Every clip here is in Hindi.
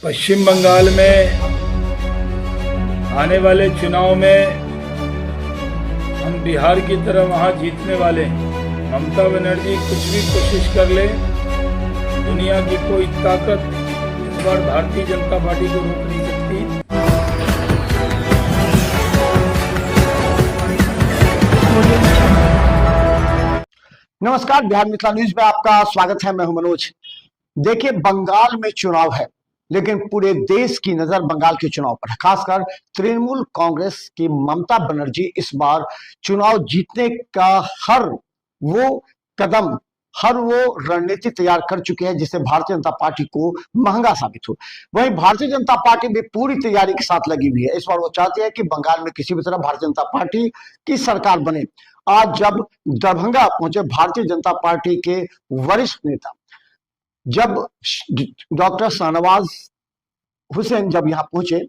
पश्चिम बंगाल में आने वाले चुनाव में हम बिहार की तरह वहां जीतने वाले हैं। ममता बनर्जी कुछ भी कोशिश कर ले, दुनिया की कोई ताकत इस बार भारतीय जनता पार्टी को रोक नहीं सकती। नमस्कार, बिहार मिथिला न्यूज में आपका स्वागत है। मैं हूं मनोज। देखिए, बंगाल में चुनाव है, लेकिन पूरे देश की नजर बंगाल के चुनाव पर है। खासकर तृणमूल कांग्रेस की ममता बनर्जी इस बार चुनाव जीतने का हर वो कदम, हर वो रणनीति तैयार कर चुके हैं जिससे भारतीय जनता पार्टी को महंगा साबित हो। वहीं भारतीय जनता पार्टी भी पूरी तैयारी के साथ लगी हुई है। इस बार वो चाहती है कि बंगाल में किसी भी तरह भारतीय जनता पार्टी की सरकार बने। आज जब दरभंगा पहुंचे भारतीय जनता पार्टी के वरिष्ठ नेता, जब डॉक्टर शाहनवाज हुसैन जब यहां पहुंचे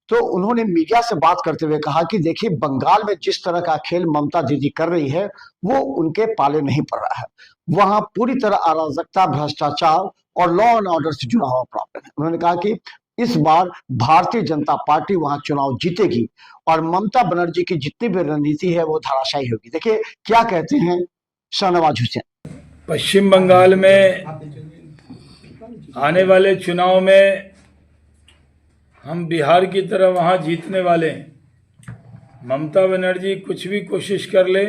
तो उन्होंने मीडिया से बात करते हुए कहा कि देखिए, बंगाल में जिस तरह का खेल ममता दीदी कर रही है वो उनके पाले नहीं पड़ रहा है। वहां पूरी तरह अराजकता, भ्रष्टाचार और लॉ एंड ऑर्डर से जुड़ा हुआ प्रॉब्लम है। उन्होंने कहा कि इस बार भारतीय जनता पार्टी वहां चुनाव जीतेगी और ममता बनर्जी की जितनी भी रणनीति है वो धराशायी होगी। देखिए क्या कहते हैं शाहनवाज हुसैन। पश्चिम बंगाल में आने वाले चुनाव में हम बिहार की तरह वहां जीतने वाले हैं। ममता बनर्जी कुछ भी कोशिश कर ले,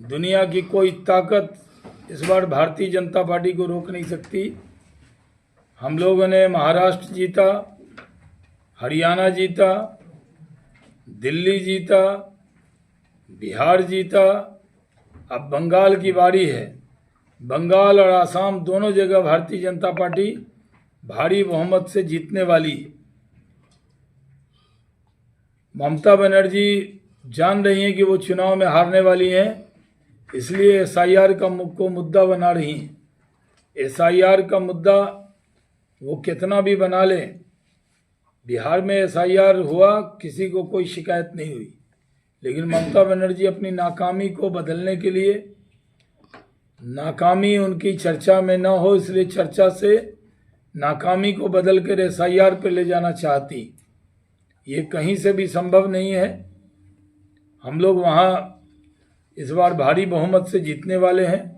दुनिया की कोई ताकत इस बार भारतीय जनता पार्टी को रोक नहीं सकती। हम लोगों ने महाराष्ट्र जीता, हरियाणा जीता, दिल्ली जीता, बिहार जीता, अब बंगाल की बारी है। बंगाल और आसाम दोनों जगह भारतीय जनता पार्टी भारी बहुमत से जीतने वाली है। ममता बनर्जी जान रही हैं कि वो चुनाव में हारने वाली हैं, इसलिए एसआईआर को मुद्दा बना रही हैं। एसआईआर का मुद्दा वो कितना भी बना लें, बिहार में एसआईआर हुआ, किसी को कोई शिकायत नहीं हुई। लेकिन ममता बनर्जी अपनी नाकामी को बदलने के लिए, नाकामी उनकी चर्चा में न हो इसलिए चर्चा से नाकामी को बदल कर एसआईआर पे ले जाना चाहती। ये कहीं से भी संभव नहीं है। हम लोग वहाँ इस बार भारी बहुमत से जीतने वाले हैं।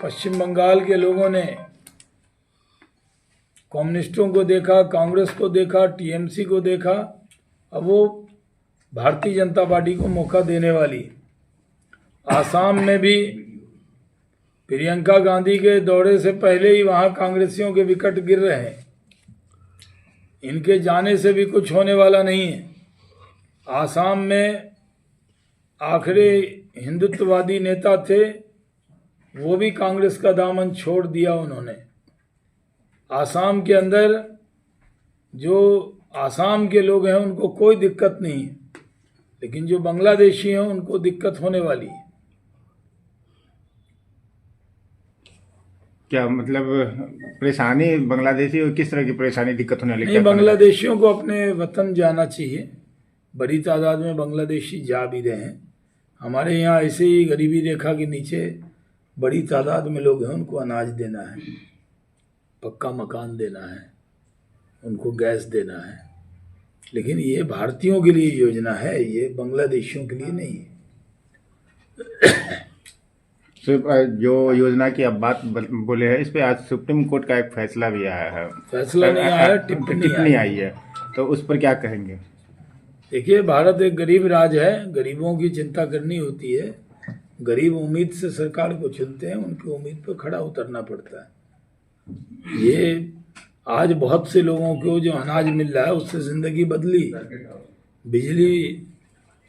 पश्चिम बंगाल के लोगों ने कम्युनिस्टों को देखा, कांग्रेस को देखा, टीएमसी को देखा, अब वो भारतीय जनता पार्टी को मौका देने वाली। आसाम में भी प्रियंका गांधी के दौरे से पहले ही वहाँ कांग्रेसियों के विकेट गिर रहे हैं। इनके जाने से भी कुछ होने वाला नहीं है। आसाम में आखिरी हिंदुत्ववादी नेता थे, वो भी कांग्रेस का दामन छोड़ दिया उन्होंने। आसाम के अंदर जो आसाम के लोग हैं उनको कोई दिक्कत नहीं है, लेकिन जो बांग्लादेशी हैं उनको दिक्कत होने वाली है। क्या मतलब परेशानी बांग्लादेशी और किस तरह की परेशानी दिक्कत होने लगी? नहीं, बांग्लादेशियों को अपने वतन जाना चाहिए। बड़ी तादाद में बांग्लादेशी जा भी रहे हैं। हमारे यहाँ ऐसे ही गरीबी रेखा के नीचे बड़ी तादाद में लोग हैं, उनको अनाज देना है, पक्का मकान देना है, उनको गैस देना है। लेकिन ये भारतीयों के लिए योजना है, ये बांग्लादेशियों के लिए नहीं है। सिर्फ जो योजना की अब बात बोले हैं, इस पे आज सुप्रीम कोर्ट का एक फैसला भी आया है। फैसला नहीं आया, टिप्पणी आई है, तो उस पर क्या कहेंगे? देखिए, भारत एक गरीब राज्य है, गरीबों की चिंता करनी होती है। गरीब उम्मीद से सरकार को चुनते हैं, उनकी उम्मीद पर खड़ा उतरना पड़ता है। ये आज बहुत से लोगों को जो अनाज मिल रहा है उससे ज़िंदगी बदली, बिजली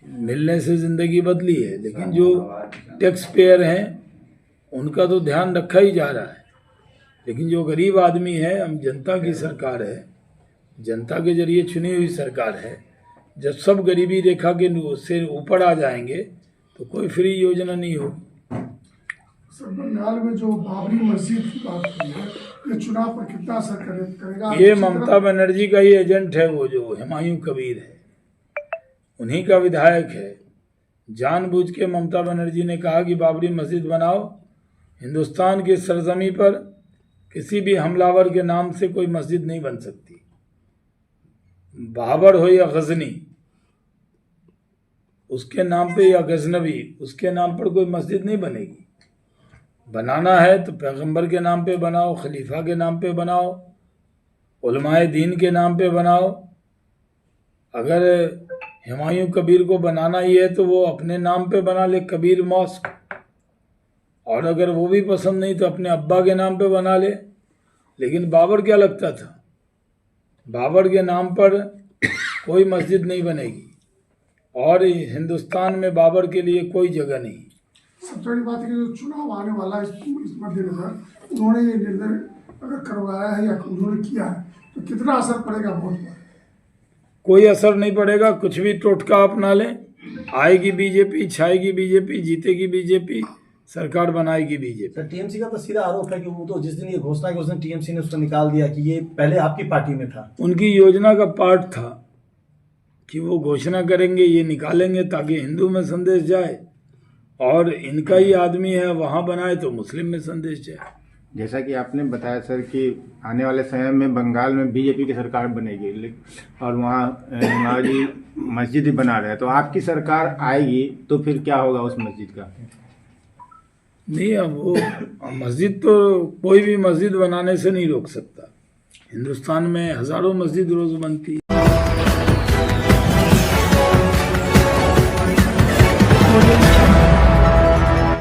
मिलने से ज़िंदगी बदली है, लेकिन जो टैक्स पेयर हैं उनका तो ध्यान रखा ही जा रहा है। लेकिन जो गरीब आदमी है, हम जनता की सरकार है, जनता के जरिए चुनी हुई सरकार है। जब सब गरीबी रेखा के से ऊपर आ जाएंगे तो कोई फ्री योजना नहीं होगी। सर, बंगाल में जो बाबरी मस्जिद की बात हुई है, ये चुनाव पर कितना असर करेगा? ये ममता बनर्जी का ही एजेंट है, वो जो हुमायूं कबीर है, उन्हीं का विधायक है। जानबूझ के ममता बनर्जी ने कहा कि बाबरी मस्जिद बनाओ। हिंदुस्तान की सरजमी पर किसी भी हमलावर के नाम से कोई मस्जिद नहीं बन सकती। बाबर हो या गजनी, उसके नाम पे, या गजनवी, उसके नाम पर कोई मस्जिद नहीं बनेगी। बनाना है तो पैगंबर के नाम पे बनाओ, खलीफा के नाम पे बनाओ, उलमाए दीन के नाम पे बनाओ। अगर हुमायूं कबीर को बनाना ही है तो वो अपने नाम पे बना ले, कबीर मॉस्क। और अगर वो भी पसंद नहीं तो अपने अब्बा के नाम पे बना ले। लेकिन बाबर क्या लगता था, बाबर के नाम पर कोई मस्जिद नहीं बनेगी और हिंदुस्तान में बाबर के लिए कोई जगह नहीं। सबसे बड़ी बात है कि जो चुनाव आने वाला है इस मद्देनजर उन्होंने ये निर्णय अगर करवाया है या उन्होंने किया है तो कितना असर पड़ेगा वोट पर? कोई असर नहीं पड़ेगा, कुछ भी टोटका अपना लें, आएगी बीजेपी, छाएगी बीजेपी, जीतेगी बीजेपी, सरकार बनाएगी बीजेपी। सर टीएमसी का तो सीधा आरोप है कि वो तो जिस दिन ये घोषणा की उस दिन टीएमसी ने उसको निकाल दिया कि ये पहले आपकी पार्टी में था। उनकी योजना का पार्ट था कि वो घोषणा करेंगे, ये निकालेंगे ताकि हिंदू में संदेश जाए, और इनका ही आदमी है वहाँ बनाए तो मुस्लिम में संदेश जाए। जैसा कि आपने बताया सर कि आने वाले समय में बंगाल में बीजेपी की सरकार बनेगी और वहाँ जी मस्जिद ही बना रहे हैं, तो आपकी सरकार आएगी तो फिर क्या होगा उस मस्जिद का? नहीं, अब वो मस्जिद तो कोई भी मस्जिद बनाने से नहीं रोक सकता। हिंदुस्तान में हजारों मस्जिद रोज बनती है।